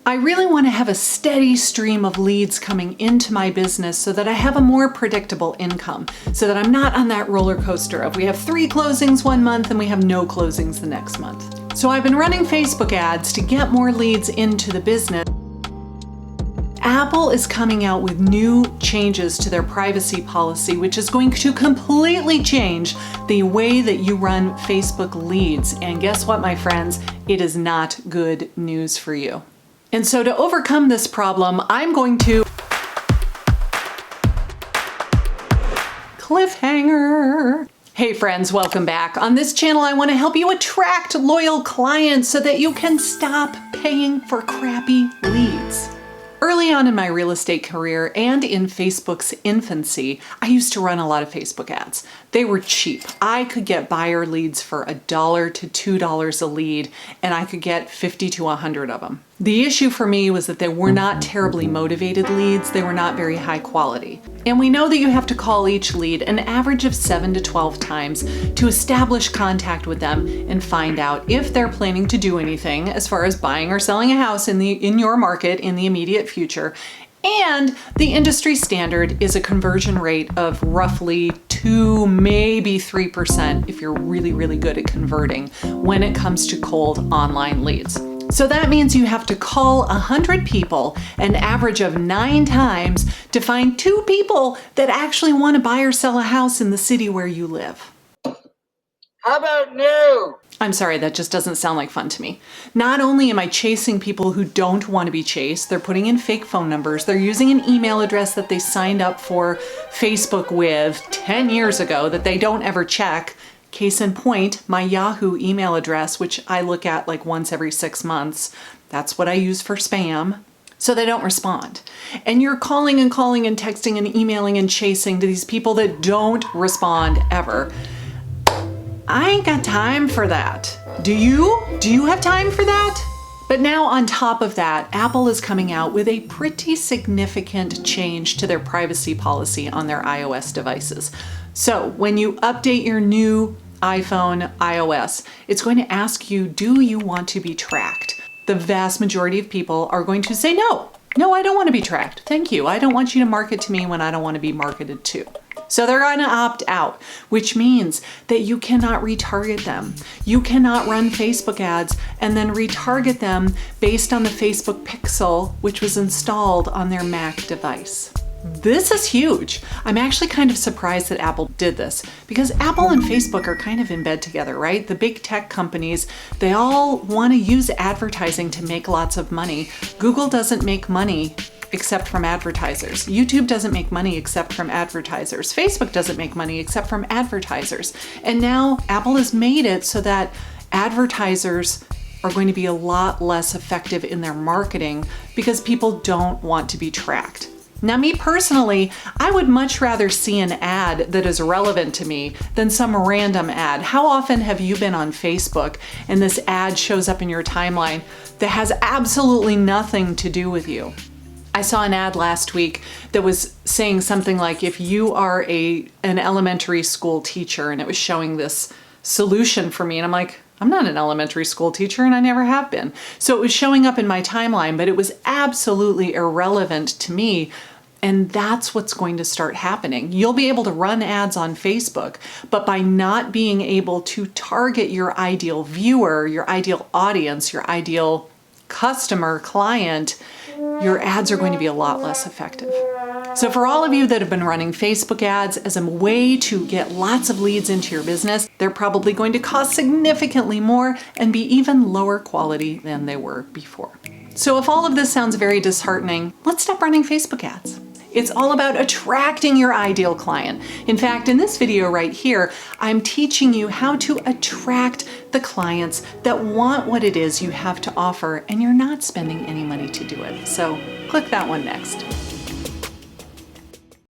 I really want to have a steady stream of leads coming into my business so that I have a more predictable income, so that I'm not on that roller coaster of we have 3 closings one month and we have no closings the next month. So I've been running Facebook ads to get more leads into the business. Apple is coming out with new changes to their privacy policy, which is going to completely change the way that you run Facebook leads. And guess what, my friends? It is not good news for you. And so to overcome this problem, I'm going to cliffhanger. Hey friends, welcome back. On this channel, I want to help you attract loyal clients so that you can stop paying for crappy leads. Early on in my real estate career and in Facebook's infancy, I used to run a lot of Facebook ads. They were cheap. I could get buyer leads for $1 to $2 a lead, and I could get 50 to 100 of them. The issue for me was that they were not terribly motivated leads. They were not very high quality. And we know that you have to call each lead an average of 7 to 12 times to establish contact with them and find out if they're planning to do anything as far as buying or selling a house in your market in the immediate future. And the industry standard is a conversion rate of roughly 2, maybe 3% if you're really, really good at converting when it comes to cold online leads. So that means you have to call 100 people, an average of 9 times, to find 2 people that actually want to buy or sell a house in the city where you live. How about no? I'm sorry, that just doesn't sound like fun to me. Not only am I chasing people who don't want to be chased, they're putting in fake phone numbers, they're using an email address that they signed up for Facebook with 10 years ago that they don't ever check. Case in point, my Yahoo email address, which I look at like once every 6 months, that's what I use for spam. So they don't respond. And you're calling and texting and emailing and chasing to these people that don't respond ever. I ain't got time for that. Do you? Do you have time for that? But now on top of that, Apple is coming out with a pretty significant change to their privacy policy on their iOS devices. So when you update your new iPhone iOS, it's going to ask you, do you want to be tracked? The vast majority of people are going to say no. No, I don't want to be tracked. Thank you. I don't want you to market to me when I don't want to be marketed to. So they're going to opt out, which means that you cannot retarget them. You cannot run Facebook ads and then retarget them based on the Facebook Pixel, which was installed on their Mac device. This is huge. I'm actually kind of surprised that Apple did this because Apple and Facebook are kind of in bed together, right? The big tech companies, they all want to use advertising to make lots of money. Google doesn't make money except from advertisers. YouTube doesn't make money except from advertisers. Facebook doesn't make money except from advertisers. And now Apple has made it so that advertisers are going to be a lot less effective in their marketing because people don't want to be tracked. Now, me personally, I would much rather see an ad that is relevant to me than some random ad. How often have you been on Facebook and this ad shows up in your timeline that has absolutely nothing to do with you? I saw an ad last week that was saying something like, if you are an elementary school teacher, and it was showing this solution for me, and I'm like, I'm not an elementary school teacher and I never have been. So it was showing up in my timeline, but it was absolutely irrelevant to me. And that's what's going to start happening. You'll be able to run ads on Facebook, but by not being able to target your ideal viewer, your ideal audience, your ideal customer, client, your ads are going to be a lot less effective. So for all of you that have been running Facebook ads as a way to get lots of leads into your business, they're probably going to cost significantly more and be even lower quality than they were before. So if all of this sounds very disheartening, let's stop running Facebook ads. It's all about attracting your ideal client. In fact, in this video right here, I'm teaching you how to attract the clients that want what it is you have to offer and you're not spending any money to do it. So click that one next.